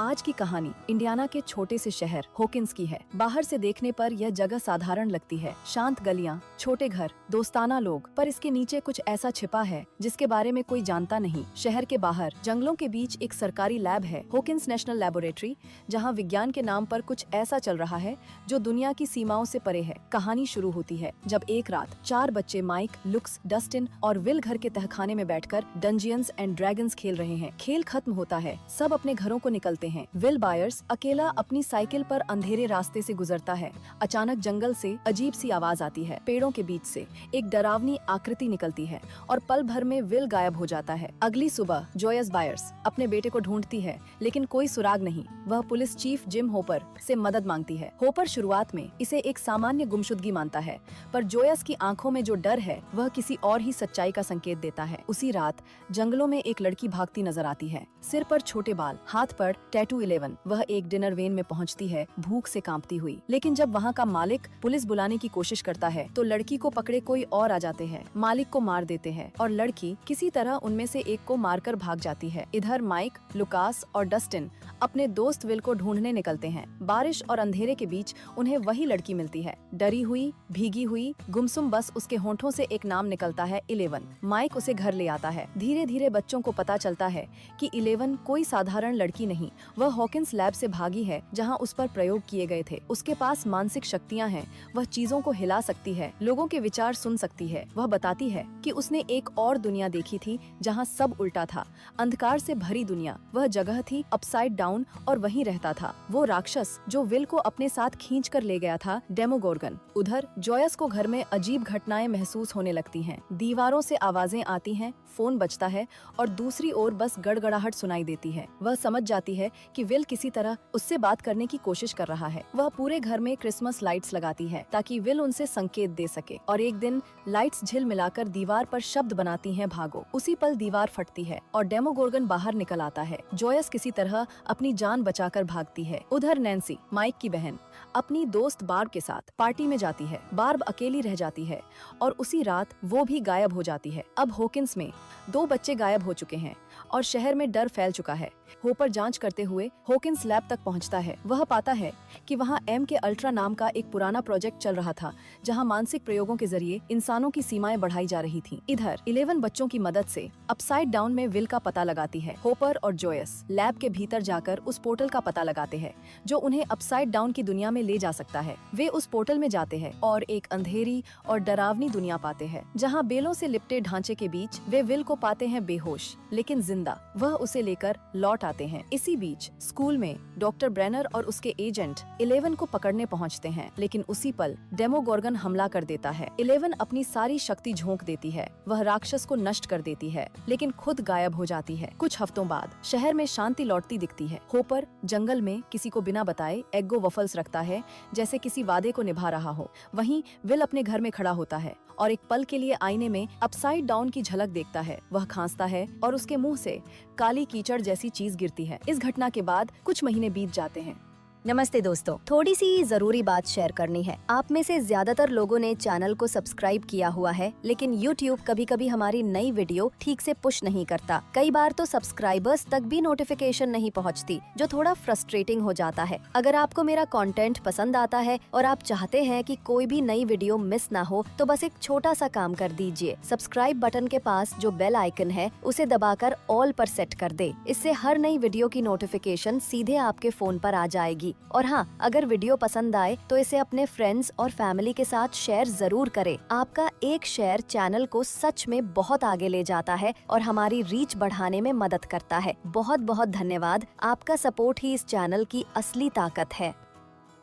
आज की कहानी इंडियाना के छोटे से शहर हॉकिंस की है। बाहर से देखने पर यह जगह साधारण लगती है, शांत गलियां, छोटे घर, दोस्ताना लोग, पर इसके नीचे कुछ ऐसा छिपा है जिसके बारे में कोई जानता नहीं। शहर के बाहर जंगलों के बीच एक सरकारी लैब है, हॉकिंस नेशनल लैबोरेटरी, जहां विज्ञान के नाम पर कुछ ऐसा चल रहा है जो दुनिया की सीमाओं से परे है। कहानी शुरू होती है जब एक रात 4 बच्चे माइक, लुक्स, डस्टिन और विल घर के तहखाने में बैठकर डंजियंस एंड ड्रैगन्स खेल रहे हैं। खेल खत्म होता है, सब अपने घरों को निकलते हैं। विल बायर्स अकेला अपनी साइकिल पर अंधेरे रास्ते से गुजरता है। अचानक जंगल से अजीब सी आवाज आती है। पेड़ों के बीच से एक डरावनी आकृति निकलती है और पल भर में विल गायब हो जाता है। अगली सुबह जोयस बायर्स अपने बेटे को ढूंढती है, लेकिन कोई सुराग नहीं। वह पुलिस चीफ जिम होपर से मदद मांगती है। होपर शुरुआत में इसे एक सामान्य गुमशुदगी मानता है, पर जोयस की आंखों में जो डर है वह किसी और ही सच्चाई का संकेत देता है। उसी रात जंगलों में एक लड़की भागती नजर आती है, सिर पर छोटे बाल, हाथ पर टैटू 11। वह एक डिनर वेन में पहुंचती है, भूख से कांपती हुई। लेकिन जब वहां का मालिक पुलिस बुलाने की कोशिश करता है तो लड़की को पकड़े कोई और आ जाते हैं, मालिक को मार देते हैं और लड़की किसी तरह उनमें से एक को मारकर भाग जाती है। इधर माइक, लुकास और डस्टिन अपने दोस्त विल को ढूंढने निकलते हैं। बारिश और अंधेरे के बीच उन्हें वही लड़की मिलती है, डरी हुई, भीगी हुई, गुमसुम। बस उसके होंठों से एक नाम निकलता है, 11। माइक उसे घर ले आता है। धीरे धीरे बच्चों को पता चलता है कि 11 कोई साधारण लड़की नहीं, वह हॉकिंस लैब से भागी है जहां उस पर प्रयोग किए गए थे। उसके पास मानसिक शक्तियां हैं, वह चीजों को हिला सकती है, लोगों के विचार सुन सकती है। वह बताती है कि उसने एक और दुनिया देखी थी जहां सब उल्टा था, अंधकार से भरी दुनिया। वह जगह थी अपसाइड डाउन और वहीं रहता था वो राक्षस जो विल को अपने साथ खींच कर ले गया था, डेमोगोर्गन। उधर जोयस को घर में अजीब घटनाएं महसूस होने लगती हैं। दीवारों से आवाजें आती हैं, फोन बजता है और दूसरी ओर बस गड़गड़ाहट सुनाई देती है। वह समझ जाती है कि विल किसी तरह उससे बात करने की कोशिश कर रहा है। वह पूरे घर में क्रिसमस लाइट्स लगाती है ताकि विल उनसे संकेत दे सके, और एक दिन लाइट्स झिलमिलाकर दीवार पर शब्द बनाती हैं, भागो। उसी पल दीवार फटती है और डेमोगोर्गन बाहर निकल आता है। जोयस किसी तरह अपनी जान बचाकर भागती है। उधर नैन्सी, माइक की बहन, अपनी दोस्त बार्ब के साथ पार्टी में जाती है। बार्ब अकेली रह जाती है और उसी रात वो भी गायब हो जाती है। अब हॉकिंस में 2 बच्चे गायब हो चुके हैं और शहर में डर फैल चुका है। होपर जांच करते हुए हॉकिंस लैब तक पहुंचता है। वह पाता है कि वहां MK अल्ट्रा नाम का एक पुराना प्रोजेक्ट चल रहा था जहां मानसिक प्रयोगों के जरिए इंसानों की सीमाएं बढ़ाई जा रही थीं। इधर 11 बच्चों की मदद से अपसाइड डाउन में विल का पता लगाती है। होपर और जोयस लैब के भीतर जाकर उस पोर्टल का पता लगाते हैं जो उन्हें अपसाइड डाउन की दुनिया में ले जा सकता है। वे उस पोर्टल में जाते हैं और एक अंधेरी और डरावनी दुनिया पाते हैं जहाँ बेलों से लिपटे ढांचे के बीच वे विल को पाते हैं बेहोश लेकिन जिंदा। वह उसे लेकर लौट आते हैं। इसी बीच स्कूल में डॉक्टर ब्रेनर और उसके एजेंट 11 को पकड़ने पहुंचते हैं, लेकिन उसी पल डेमोगोर्गन हमला कर देता है। 11 अपनी सारी शक्ति झोंक देती है। वह राक्षस को नष्ट कर देती है, लेकिन खुद गायब हो जाती है। कुछ हफ्तों बाद शहर में शांति लौटती दिखती है। होपर जंगल में किसी को बिना बताए एग्गो वफल्स रखता है, जैसे किसी वादे को निभा रहा हो। वहीं विल अपने घर में खड़ा होता है और एक पल के लिए आईने में अपसाइड डाउन की झलक देखता है। वह खांसता है और उसके मुंह से काली कीचड़ जैसी चीज गिरती है। इस घटना के बाद कुछ महीने बीत जाते हैं। नमस्ते दोस्तों, थोड़ी सी जरूरी बात शेयर करनी है। आप में से ज्यादातर लोगों ने चैनल को सब्सक्राइब किया हुआ है, लेकिन YouTube कभी कभी हमारी नई वीडियो ठीक से पुश नहीं करता। कई बार तो सब्सक्राइबर्स तक भी नोटिफिकेशन नहीं पहुंचती, जो थोड़ा फ्रस्ट्रेटिंग हो जाता है। अगर आपको मेरा कंटेंट पसंद आता है और आप चाहते हैं कि कोई भी नई वीडियो मिस ना हो, तो बस एक छोटा सा काम कर दीजिए। सब्सक्राइब बटन के पास जो बेल आइकन है उसे दबाकर ऑल पर सेट कर दे। इससे हर नई वीडियो की नोटिफिकेशन सीधे आपके फोन पर आ जाएगी। और हाँ, अगर वीडियो पसंद आए तो इसे अपने फ्रेंड्स और फैमिली के साथ शेयर जरूर करें। आपका एक शेयर चैनल को सच में बहुत आगे ले जाता है और हमारी रीच बढ़ाने में मदद करता है। बहुत बहुत धन्यवाद। आपका सपोर्ट ही इस चैनल की असली ताकत है।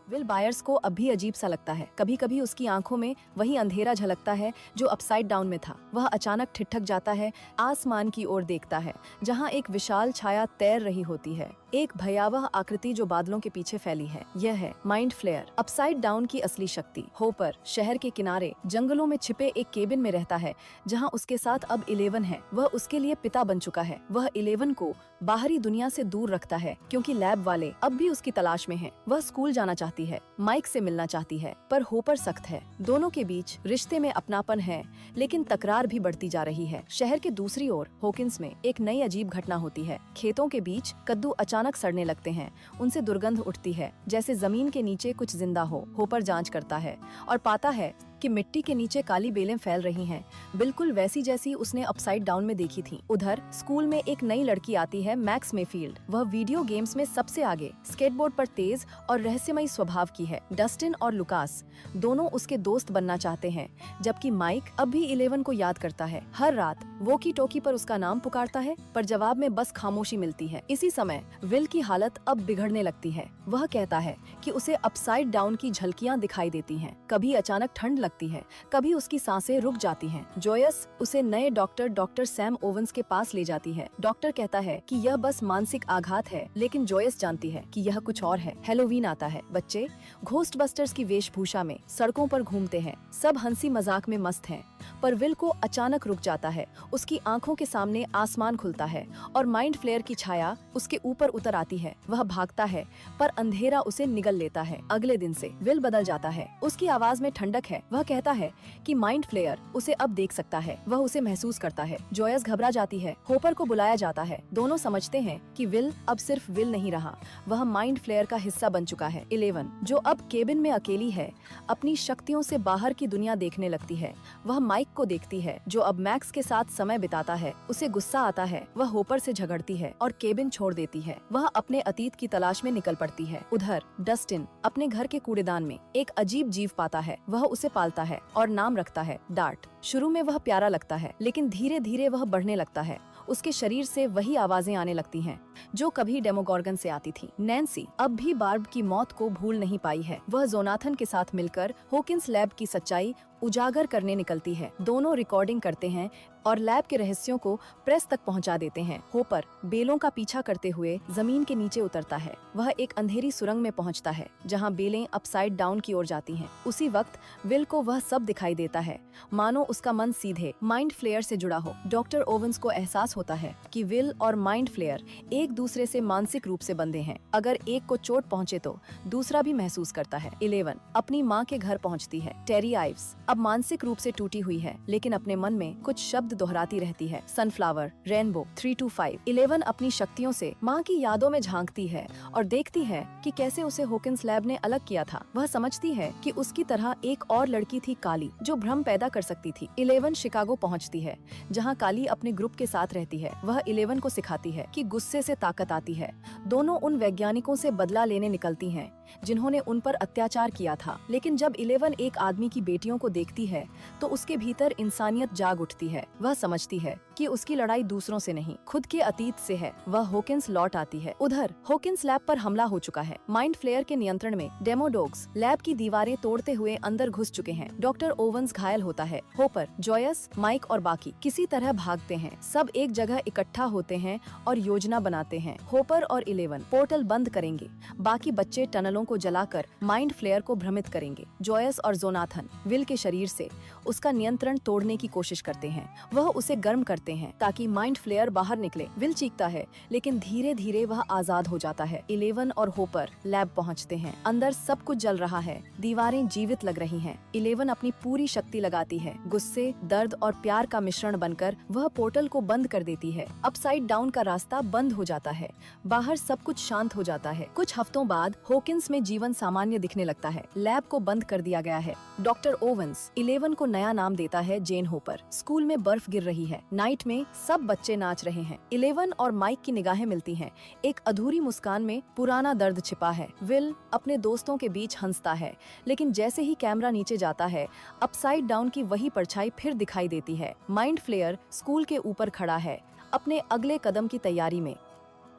विल बायर्स को अब भी अजीब सा लगता है। कभी कभी उसकी आंखों में वही अंधेरा झलकता है जो अपसाइड डाउन में था। वह अचानक ठिठक जाता है, आसमान की ओर देखता है जहां एक विशाल छाया तैर रही होती है, एक भयावह आकृति जो बादलों के पीछे फैली है। यह है माइंड फ्लेयर, अपसाइड डाउन की असली शक्ति। होपर शहर के किनारे जंगलों में छिपे एक केबिन में रहता है जहां उसके साथ अब 11 है। वह उसके लिए पिता बन चुका है। वह 11 को बाहरी दुनिया से दूर रखता है क्योंकि लैब वाले अब भी उसकी तलाश में हैं। वह स्कूल जाना चाहती है, माइक से मिलना चाहती है, पर होपर सख्त है। दोनों के बीच रिश्ते में अपनापन है, लेकिन तकरार भी बढ़ती जा रही है। शहर के दूसरी ओर हॉकिंस में एक नई अजीब घटना होती है। खेतों के बीच कद्दू अचानक सड़ने लगते हैं। उनसे दुर्गंध उठती है, जैसे जमीन के नीचे कुछ जिंदा हो। होपर जांच करता है और पाता है कि मिट्टी के नीचे काली बेलें फैल रही हैं, बिल्कुल वैसी जैसी उसने अपसाइड डाउन में देखी थी। उधर स्कूल में एक नई लड़की आती है, मैक्स मेफील्ड। वह वीडियो गेम्स में सबसे आगे, स्केटबोर्ड पर तेज और रहस्यमयी स्वभाव की है। डस्टिन और लुकास दोनों उसके दोस्त बनना चाहते हैं, जबकि माइक अब भी 11 को याद करता है। हर रात वोकी टोकी पर उसका नाम पुकारता है, पर जवाब में बस खामोशी मिलती है। इसी समय विल की हालत अब बिगड़ने लगती है। वह कहता है कि उसे अपसाइड डाउन की झलकियां दिखाई देती हैं। कभी अचानक ठंड लगती है, कभी उसकी सांसें रुक जाती हैं। जोयस उसे नए डॉक्टर सैम ओवेंस के पास ले जाती है। डॉक्टर कहता है कि यह बस मानसिक आघात है, लेकिन जोयस जानती है कि यह कुछ और है। हैलोवीन आता है। बच्चे घोस्टबस्टर्स की वेशभूषा में सड़कों पर घूमते हैं। सब हंसी मजाक में मस्त हैं, पर विल को अचानक रुक जाता है। उसकी आंखों के सामने आसमान खुलता है और माइंड फ्लेयर की छाया उसके ऊपर उतर आती है। वह भागता है, पर अंधेरा उसे निगल लेता है। अगले दिन से विल बदल जाता है। उसकी आवाज में ठंडक है। वह कहता है कि माइंड फ्लेयर उसे अब देख सकता है। वह उसे महसूस करता है। जोयस घबरा जाती है। होपर को बुलाया जाता है। दोनों समझते हैं कि विल अब सिर्फ विल नहीं रहा, वह माइंड फ्लेयर का हिस्सा बन चुका है। 11 जो अब केबिन में अकेली है, अपनी शक्तियों से बाहर की दुनिया देखने लगती है। वह माइक को देखती है, जो अब मैक्स के साथ समय बिताता है। उसे गुस्सा आता है। वह होपर से झगड़ती है और केबिन छोड़ देती है। वह अपने अतीत की तलाश में निकल पड़ती है। उधर डस्टिन अपने घर के कूड़ेदान में एक अजीब जीव पाता है। वह उसे पालता है और नाम रखता है डार्ट। शुरू में वह प्यारा लगता है, लेकिन धीरे धीरे वह बढ़ने लगता है। उसके शरीर से वही आवाजें आने लगती हैं जो कभी डेमोगोर्गन से आती थी। नैन्सी अब भी बार्ब की मौत को भूल नहीं पाई है। वह जोनाथन के साथ मिलकर हॉकिंस लैब की सच्चाई उजागर करने निकलती है। दोनों रिकॉर्डिंग करते हैं और लैब के रहस्यों को प्रेस तक पहुंचा देते हैं। होपर बेलों का पीछा करते हुए जमीन के नीचे उतरता है। वह एक अंधेरी सुरंग में पहुंचता है, जहां बेलें अपसाइड डाउन की ओर जाती हैं। उसी वक्त विल को वह सब दिखाई देता है, मानो उसका मन सीधे माइंड फ्लेयर से जुड़ा हो। डॉक्टर ओवेंस को एहसास होता है कि विल और माइंड फ्लेयर एक दूसरे से मानसिक रूप से बंधे हैं। अगर एक को चोट पहुंचे तो दूसरा भी महसूस करता है। 11 अपनी माँ के घर पहुंचती है। टेरी आइव्स अब मानसिक रूप से टूटी हुई है, लेकिन अपने मन में कुछ शब्द दोहराती रहती है। Sunflower, rainbow, 325। 11 अपनी शक्तियों से माँ की यादों में झांकती है और देखती है कि कैसे उसे हॉकिंस लैब ने अलग किया था। वह समझती है कि उसकी तरह एक और लड़की थी, काली, जो भ्रम पैदा कर सकती थी। 11 शिकागो पहुंचती है, जहां काली अपने ग्रुप के साथ रहती है। वह 11 को सिखाती है कि गुस्से से ताकत आती है। दोनों उन वैज्ञानिकों से बदला लेने निकलती हैं जिन्होंने उन पर अत्याचार किया था। लेकिन जब 11 एक आदमी की बेटियों को देखती है तो उसके भीतर इंसानियत जाग उठती है। वह समझती है कि उसकी लड़ाई दूसरों से नहीं, खुद के अतीत से है। वह हॉकिंस लौट आती है। उधर हॉकिंस लैब पर हमला हो चुका है। माइंड फ्लेयर के नियंत्रण में डेमोडॉग्स लैब की दीवारें तोड़ते हुए अंदर घुस चुके हैं। डॉक्टर ओवेंस घायल होता है। होपर, जोयस, माइक और बाकी किसी तरह भागते हैं। सब एक जगह इकट्ठा होते हैं और योजना बनाते हैं। होपर और 11 पोर्टल बंद करेंगे। बाकी बच्चे टनलों को जलाकर माइंड फ्लेयर को भ्रमित करेंगे। जोयस और जोनाथन विल के शरीर से उसका नियंत्रण तोड़ने की कोशिश करते हैं। वह उसे गर्म करते हैं ताकि माइंड फ्लेयर बाहर निकले। विल चीखता है, लेकिन धीरे धीरे वह आजाद हो जाता है। 11 और होपर लैब पहुंचते हैं। अंदर सब कुछ जल रहा है। दीवारें जीवित लग रही हैं। 11 अपनी पूरी शक्ति लगाती है। गुस्से, दर्द और प्यार का मिश्रण बनकर वह पोर्टल को बंद कर देती है। अपसाइड डाउन का रास्ता बंद हो जाता है। बाहर सब कुछ शांत हो जाता है। कुछ हफ्तों बाद हॉकिंस में जीवन सामान्य दिखने लगता है। लैब को बंद कर दिया गया है। डॉक्टर ओवेंस 11 को नया नाम देता है जेन होपर। स्कूल में बर्फ गिर रही है। नाइट में सब बच्चे नाच रहे हैं। 11 और माइक की निगाहें मिलती हैं। एक अधूरी मुस्कान में पुराना दर्द छिपा है। विल अपने दोस्तों के बीच हंसता है, लेकिन जैसे ही कैमरा नीचे जाता है, अपसाइड डाउन की वही परछाई फिर दिखाई देती है। माइंड फ्लेयर स्कूल के ऊपर खड़ा है, अपने अगले कदम की तैयारी में।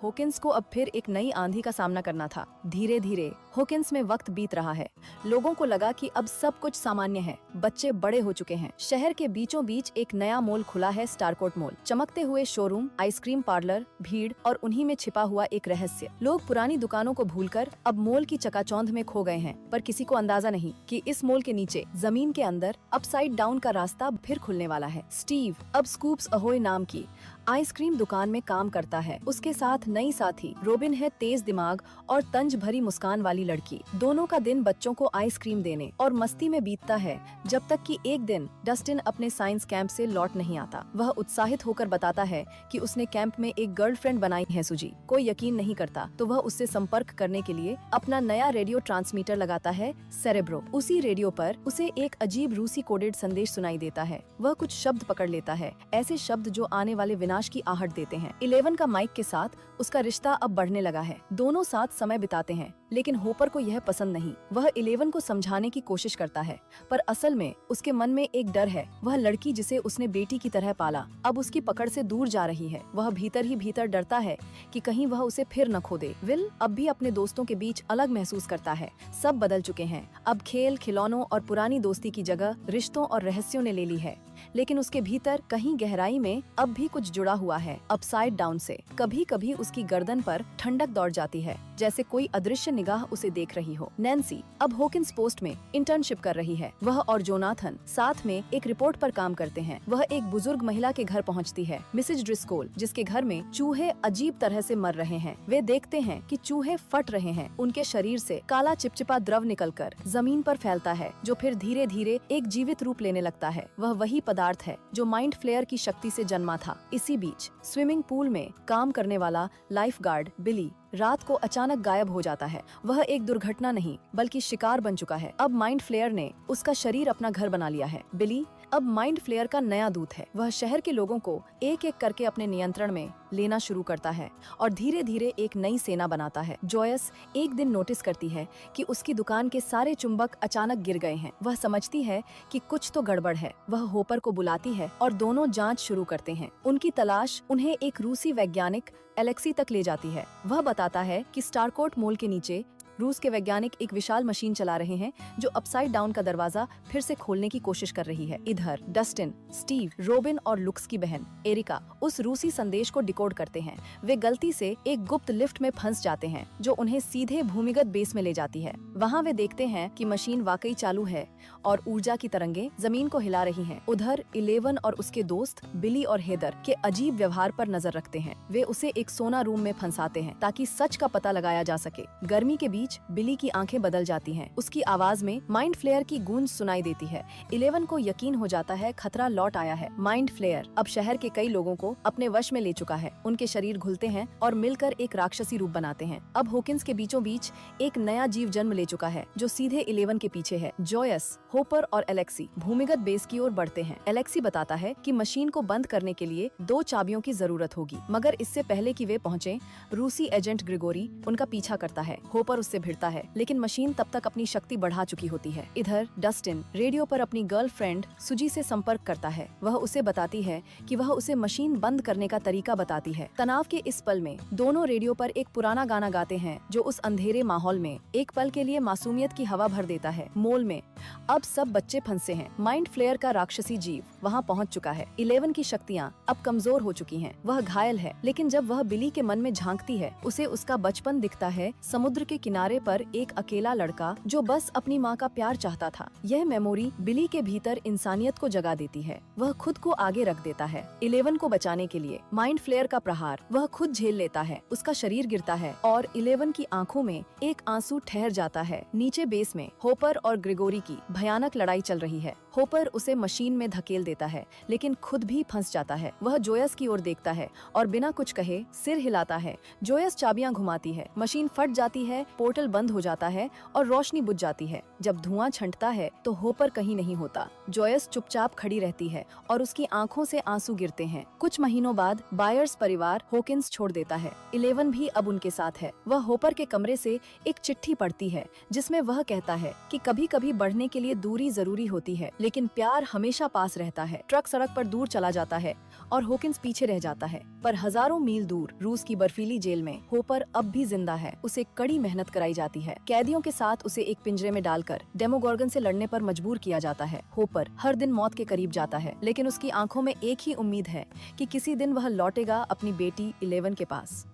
हॉकिंस को अब फिर एक नई आंधी का सामना करना था। धीरे धीरे हॉकिंस में वक्त बीत रहा है। लोगों को लगा कि अब सब कुछ सामान्य है। बच्चे बड़े हो चुके हैं। शहर के बीचों बीच एक नया मॉल खुला है, स्टारकोट मॉल। चमकते हुए शोरूम, आइसक्रीम पार्लर, भीड़ और उन्हीं में छिपा हुआ एक रहस्य। लोग पुरानी दुकानों को भूलकर अब मॉल की चकाचौंध में खो गए हैं, पर किसी को अंदाजा नहीं कि इस मॉल के नीचे जमीन के अंदर अपसाइड डाउन का रास्ता फिर खुलने वाला है। स्टीव अब स्कूप्स अहोय नाम की आइसक्रीम दुकान में काम करता है। उसके साथ नई साथी रोबिन है, तेज दिमाग और तंज भरी मुस्कान वाली लड़की। दोनों का दिन बच्चों को आइसक्रीम देने और मस्ती में बीतता है, जब तक कि एक दिन डस्टिन अपने साइंस कैंप से लौट नहीं आता। वह उत्साहित होकर बताता है कि उसने कैंप में एक गर्लफ्रेंड बनाई है सुजी। कोई यकीन नहीं करता तो वह उससे संपर्क करने के लिए अपना नया रेडियो ट्रांसमीटर लगाता है, सेरेब्रो। उसी रेडियो पर उसे एक अजीब रूसी कोडेड संदेश सुनाई देता है। वह कुछ शब्द पकड़ लेता है, ऐसे शब्द जो आने वाले विनाश की आहट देते हैं। 11 का माइक के साथ उसका रिश्ता अब बढ़ने लगा है। दोनों साथ समय बिताते हैं, लेकिन होपर को यह पसंद नहीं। वह 11 को समझाने की कोशिश करता है, पर असल में उसके मन में एक डर है। वह लड़की जिसे उसने बेटी की तरह पाला अब उसकी पकड़ से दूर जा रही है। वह भीतर ही भीतर डरता है कि कहीं वह उसे फिर न खो दे। विल अब भी अपने दोस्तों के बीच अलग महसूस करता है। सब बदल चुके हैं। अब खेल, खिलौनों और पुरानी दोस्ती की जगह रिश्तों और रहस्यों ने ले ली है। लेकिन उसके भीतर कहीं गहराई में अब भी कुछ जुड़ा हुआ है, अपसाइड डाउन से। कभी कभी उसकी गर्दन पर ठंडक दौड़ जाती है, जैसे कोई अदृश्य निगाह उसे देख रही हो। नैन्सी अब हॉकिंस पोस्ट में इंटर्नशिप कर रही है। वह और जोनाथन साथ में एक रिपोर्ट पर काम करते हैं। वह एक बुजुर्ग महिला के घर पहुंचती है, मिसेज ड्रिस्कोल, जिसके घर में चूहे अजीब तरह से मर रहे हैं। वे देखते हैं कि चूहे फट रहे हैं। उनके शरीर से काला चिपचिपा द्रव निकलकर जमीन पर फैलता है, जो फिर धीरे धीरे एक जीवित रूप लेने लगता है। वह वही पदार्थ है जो माइंड फ्लेयर की शक्ति से जन्मा था। इसी बीच स्विमिंग पूल में काम करने वाला लाइफ गार्ड बिली रात को अचानक गायब हो जाता है। वह एक दुर्घटना नहीं बल्कि शिकार बन चुका है। अब माइंड फ्लेयर ने उसका शरीर अपना घर बना लिया है। बिली अब माइंड फ्लेयर का नया दूत है। वह शहर के लोगों को एक एक करके अपने नियंत्रण में लेना शुरू करता है और धीरे धीरे एक नई सेना बनाता है। जॉयस एक दिन नोटिस करती है कि उसकी दुकान के सारे चुंबक अचानक गिर गए हैं। वह समझती है कि कुछ तो गड़बड़ है। वह होपर को बुलाती है और दोनों जांच शुरू करते हैं। उनकी तलाश उन्हें एक रूसी वैज्ञानिक एलेक्सी तक ले जाती है। वह बताता है कि स्टारकोट मॉल के नीचे रूस के वैज्ञानिक एक विशाल मशीन चला रहे हैं जो अपसाइड डाउन का दरवाजा फिर से खोलने की कोशिश कर रही है। इधर डस्टिन, स्टीव, रोबिन और लुक्स की बहन एरिका उस रूसी संदेश को डिकोड करते हैं। वे गलती से एक गुप्त लिफ्ट में फंस जाते हैं जो उन्हें सीधे भूमिगत बेस में ले जाती है। वहाँ वे देखते हैं कि मशीन वाकई चालू है और ऊर्जा की तरंगे जमीन को हिला रही हैं। उधर 11 और उसके दोस्त बिली और हेदर के अजीब व्यवहार पर नजर रखते हैं। वे उसे एक सोना रूम में फंसाते हैं ताकि सच का पता लगाया जा सके। गर्मी के बीच बिली की आंखें बदल जाती हैं। उसकी आवाज में माइंड फ्लेयर की गूंज सुनाई देती है। 11 को यकीन हो जाता है खतरा लौट आया है। माइंड फ्लेयर अब शहर के कई लोगों को अपने वश में ले चुका है। उनके शरीर घुलते हैं और मिलकर एक राक्षसी रूप बनाते हैं। अब हॉकिंस के बीचों बीच एक नया जीव जन्म ले चुका है जो सीधे 11 के पीछे है। जॉयस, होपर और एलेक्सी भूमिगत बेस की ओर बढ़ते हैं। एलेक्सी बताता है कि मशीन को बंद करने के लिए 2 चाबियों की जरूरत होगी, मगर इससे पहले कि वे पहुंचे, रूसी एजेंट ग्रिगोरी उनका पीछा करता है। होपर उससे भिड़ता है, लेकिन मशीन तब तक अपनी शक्ति बढ़ा चुकी होती है। इधर डस्टिन रेडियो पर अपनी गर्लफ्रेंड सुजी से संपर्क करता है। वह उसे बताती है कि वह उसे मशीन बंद करने का तरीका बताती है। तनाव के इस पल में दोनों रेडियो पर एक पुराना गाना गाते हैं जो उस अंधेरे माहौल में एक पल के लिए मासूमियत की हवा भर देता है। मॉल में अब सब बच्चे फंसे हैं। माइंड फ्लेयर का राक्षसी जीव वहाँ पहुँच चुका है। 11 की शक्तियाँ अब कमजोर हो चुकी हैं। वह घायल है, लेकिन जब वह बिली के मन में झांकती है, उसे उसका बचपन दिखता है। समुद्र के किनारे पर एक अकेला लड़का जो बस अपनी माँ का प्यार चाहता था। यह मेमोरी बिली के भीतर इंसानियत को जगा देती है। वह खुद को आगे रख देता है। 11 को बचाने के लिए माइंड फ्लेयर का प्रहार वह खुद झेल लेता है। उसका शरीर गिरता है और 11 की आंखों में एक आंसू ठहर जाता है। नीचे बेस में होपर और ग्रिगोरी की भयानक लड़ाई चल रही है। होपर उसे मशीन में धकेल देता है, लेकिन खुद भी फंस जाता है। वह जोयस की ओर देखता है और बिना कुछ कहे सिर हिलाता है। जोयस चाबियां घुमाती है, मशीन फट जाती है, पोर्टल बंद हो जाता है और रोशनी बुझ जाती है। जब धुआं छंटता है तो होपर कहीं नहीं होता। जोयस चुपचाप खड़ी रहती है और उसकी आंखों से आंसू गिरते हैं। कुछ महीनों बाद बायर्स परिवार हॉकिंस छोड़ देता है। 11 भी अब उनके साथ है। वह होपर के कमरे से एक चिट्ठी पढ़ती है जिसमें वह कहता है कि कभी कभी बढ़ने के लिए दूरी जरूरी होती है, लेकिन प्यार हमेशा पास रहता है। ट्रक सड़क पर दूर चला जाता है और हॉकिंस पीछे रह जाता है, पर हजारों मील दूर रूस की बर्फीली जेल में होपर अब भी जिंदा है। उसे कड़ी मेहनत कराई जाती है। कैदियों के साथ उसे एक पिंजरे में डालकर डेमोगोर्गन से लड़ने पर मजबूर किया जाता है। होपर हर दिन मौत के करीब जाता है, लेकिन उसकी आंखों में एक ही उम्मीद है कि किसी दिन वह लौटेगा अपनी बेटी 11 के पास।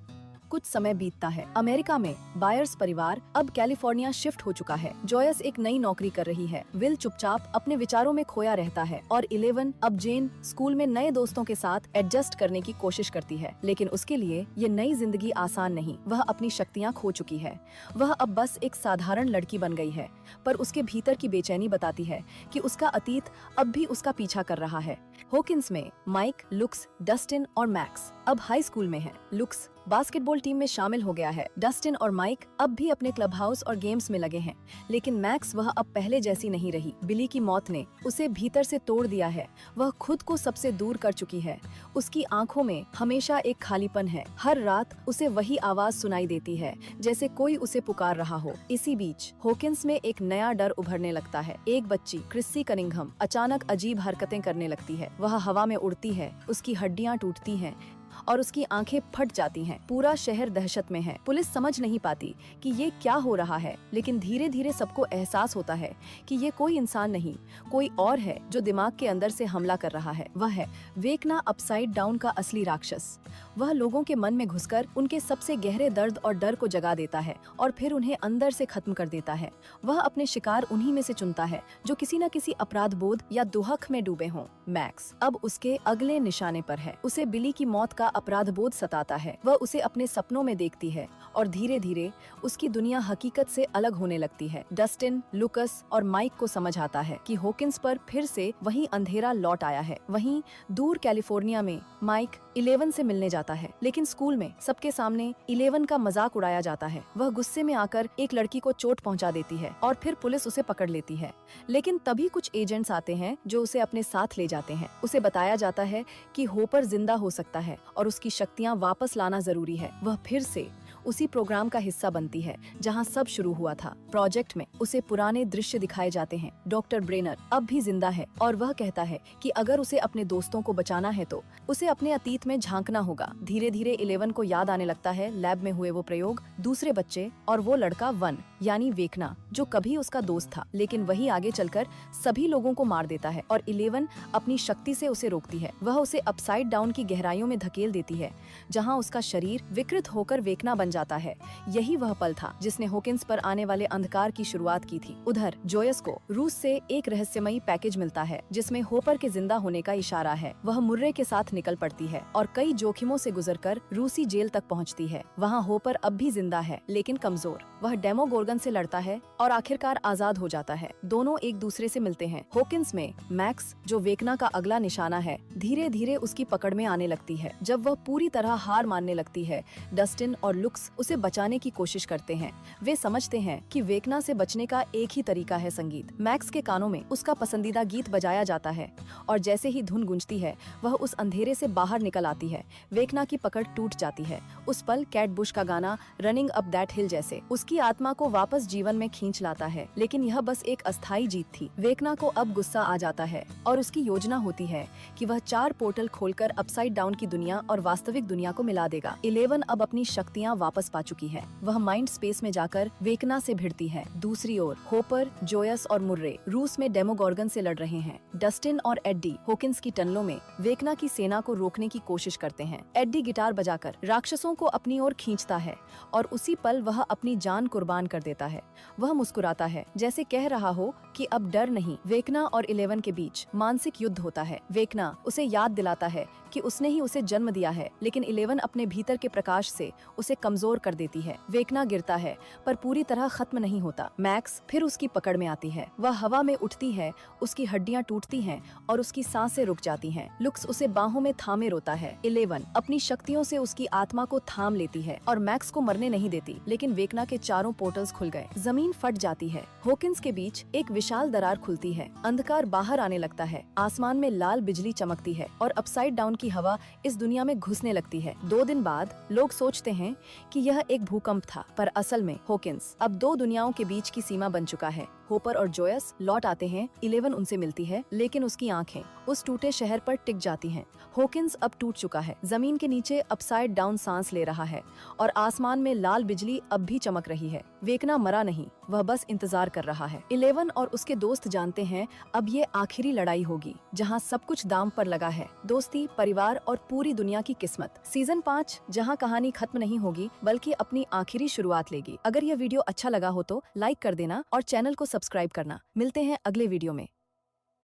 कुछ समय बीतता है। अमेरिका में बायर्स परिवार अब कैलिफोर्निया शिफ्ट हो चुका है। जॉयस एक नई नौकरी कर रही है। विल चुपचाप अपने विचारों में खोया रहता है और 11 अब जेन स्कूल में नए दोस्तों के साथ एडजस्ट करने की कोशिश करती है, लेकिन उसके लिए ये नई जिंदगी आसान नहीं। वह अपनी शक्तियाँ खो चुकी है। वह अब बस एक साधारण लड़की बन गई है, पर उसके भीतर की बेचैनी बताती है कि उसका अतीत अब भी उसका पीछा कर रहा है। हॉकिंस में माइक, लुक्स, डस्टिन और मैक्स अब हाई स्कूल में हैं। लुक्स बास्केटबॉल टीम में शामिल हो गया है। डस्टिन और माइक अब भी अपने क्लब हाउस और गेम्स में लगे हैं, लेकिन मैक्स वह अब पहले जैसी नहीं रही। बिली की मौत ने उसे भीतर से तोड़ दिया है। वह खुद को सबसे दूर कर चुकी है। उसकी आंखों में हमेशा एक खालीपन है। हर रात उसे वही आवाज सुनाई देती है, जैसे कोई उसे पुकार रहा हो। इसी बीच हॉकिंस में एक नया डर उभरने लगता है। एक बच्ची क्रिस्सी कनिंघम अचानक अजीब हरकतें करने लगती है। वह हवा में उड़ती है, उसकी हड्डियां टूटती हैं और उसकी आंखें फट जाती हैं। पूरा शहर दहशत में है। पुलिस समझ नहीं पाती कि ये क्या हो रहा है, लेकिन धीरे धीरे सबको एहसास होता है कि ये कोई इंसान नहीं, कोई और है जो दिमाग के अंदर से हमला कर रहा है। वह है वेकना, अपसाइड डाउन का असली राक्षस। वह लोगों के मन में घुसकर उनके सबसे गहरे दर्द और डर को जगा देता है और फिर उन्हें अंदर से खत्म कर देता है। वह अपने शिकार उन्हीं में से चुनता है जो किसी न किसी अपराध बोध या दुहक में डूबे हों। मैक्स अब उसके अगले निशाने पर है। उसे बिली की मौत का अपराध बोध सताता है। वह उसे अपने सपनों में देखती है और धीरे धीरे उसकी दुनिया हकीकत से अलग होने लगती है। डस्टिन, लुकस और माइक को समझ आता है कि हॉकिंस पर फिर से वही अंधेरा लौट आया है। वहीं दूर कैलिफोर्निया में माइक 11 से मिलने जाता है, लेकिन स्कूल में सबके सामने 11 का मजाक उड़ाया जाता है। वह गुस्से में आकर एक लड़की को चोट पहुंचा देती है और फिर पुलिस उसे पकड़ लेती है। लेकिन तभी कुछ एजेंट्स आते हैं जो उसे अपने साथ ले जाते हैं। उसे बताया जाता है कि होपर जिंदा हो सकता है और उसकी शक्तियां वापस लाना जरूरी है। वह फिर से उसी प्रोग्राम का हिस्सा बनती है जहां सब शुरू हुआ था। प्रोजेक्ट में उसे पुराने दृश्य दिखाए जाते हैं। डॉक्टर ब्रेनर अब भी जिंदा है और वह कहता है कि अगर उसे अपने दोस्तों को बचाना है तो उसे अपने अतीत में झांकना होगा। धीरे धीरे 11 को याद आने लगता है लैब में हुए वो प्रयोग, दूसरे बच्चे और वो लड़का 1 यानी वेकना, जो कभी उसका दोस्त था, लेकिन वही आगे चलकर सभी लोगों को मार देता है और 11 अपनी शक्ति से उसे रोकती है। वह उसे अपसाइड डाउन की गहराइयों में धकेल देती है, जहाँ उसका शरीर विकृत होकर वेकना बन जाता है। यही वह पल था जिसने हॉकिंस पर आने वाले अंधकार की शुरुआत की थी। उधर जॉयस को रूस से एक रहस्यमयी पैकेज मिलता है जिसमें होपर के जिंदा होने का इशारा है। वह मुर्रे के साथ निकल पड़ती है और कई जोखिमों से गुजरकर रूसी जेल तक पहुंचती है। वहां होपर अब भी जिंदा है, लेकिन कमजोर। वह डेमोगोर्गन से लड़ता है और आखिरकार आजाद हो जाता है। दोनों एक दूसरे से मिलते हैं। हॉकिंस में मैक्स, जो वेकना का अगला निशाना है, धीरे धीरे उसकी पकड़ में आने लगती है। जब वह पूरी तरह हार मानने लगती है, डस्टिन और लुक्स उसे बचाने की कोशिश करते हैं। वे समझते हैं कि वेकना से बचने का एक ही तरीका है संगीत। मैक्स के कानों में उसका पसंदीदा गीत बजाया जाता है और जैसे ही धुन गूंजती है, वह उस अंधेरे से बाहर निकल आती है। वेकना की पकड़ टूट जाती है। उस पल कैट बुश का गाना रनिंग अप दैट हिल जैसे उसकी आत्मा को वापस जीवन में खींच लाता है, लेकिन यह बस एक अस्थायी जीत थी। वेकना को अब गुस्सा आ जाता है और उसकी योजना होती है कि वह 4 पोर्टल खोलकर अपसाइड डाउन की दुनिया और वास्तविक दुनिया को मिला देगा। 11 अब अपनी शक्तियाँ वापस पा चुकी है। वह माइंड स्पेस में जाकर वेकना से भिड़ती है। दूसरी ओर होपर, जोयस और मुर्रे रूस में डेमोगोर्गन से लड़ रहे हैं। डस्टिन और एड्डी हॉकिंस की टनलों में वेकना की सेना को रोकने की कोशिश करते हैं। एड्डी गिटार बजाकर राक्षसों को अपनी ओर खींचता है और उसी पल वह अपनी जान कुर्बान कर देता है। वह मुस्कुराता है, जैसे कह रहा हो कि अब डर नहीं। वेकना और 11 के बीच मानसिक युद्ध होता है। वेकना उसे याद दिलाता है कि उसने ही उसे जन्म दिया है, लेकिन 11 अपने भीतर के प्रकाश से उसे कमजोर कर देती है। वेकना गिरता है, पर पूरी तरह खत्म नहीं होता। मैक्स फिर उसकी पकड़ में आती है। वह हवा में उठती है, उसकी हड्डियां टूटती हैं और उसकी सांसें रुक जाती हैं। लुक्स उसे बाहों में थामे रोता है। 11 अपनी शक्तियों से उसकी आत्मा को थाम लेती है और मैक्स को मरने नहीं देती, लेकिन वेकना के चारों पोर्टल्स खुल गए। जमीन फट जाती है। हॉकिंस के बीच एक विशाल दरार खुलती है। अंधकार बाहर आने लगता है। आसमान में लाल बिजली चमकती है और अपसाइड डाउन की हवा इस दुनिया में घुसने लगती है। 2 दिन बाद लोग सोचते हैं कि यह एक भूकंप था, पर असल में हॉकिंस अब 2 दुनियाओं के बीच की सीमा बन चुका है। होपर और जोयस लौट आते हैं। 11 उनसे मिलती है, लेकिन उसकी आंखें उस टूटे शहर पर टिक जाती हैं। हॉकिंस अब टूट चुका है, जमीन के नीचे अपसाइड डाउन सांस ले रहा है और आसमान में लाल बिजली अब भी चमक रही है। वेकना मरा नहीं, वह बस इंतजार कर रहा है। 11 और उसके दोस्त जानते हैं अब ये आखिरी लड़ाई होगी, जहां सब कुछ दांव पर लगा है, दोस्ती, परिवार और पूरी दुनिया की किस्मत। सीजन 5 जहां कहानी खत्म नहीं होगी बल्कि अपनी आखिरी शुरुआत लेगी। अगर यह वीडियो अच्छा लगा हो तो लाइक कर देना और चैनल को सब्सक्राइब करना। मिलते हैं अगले वीडियो में।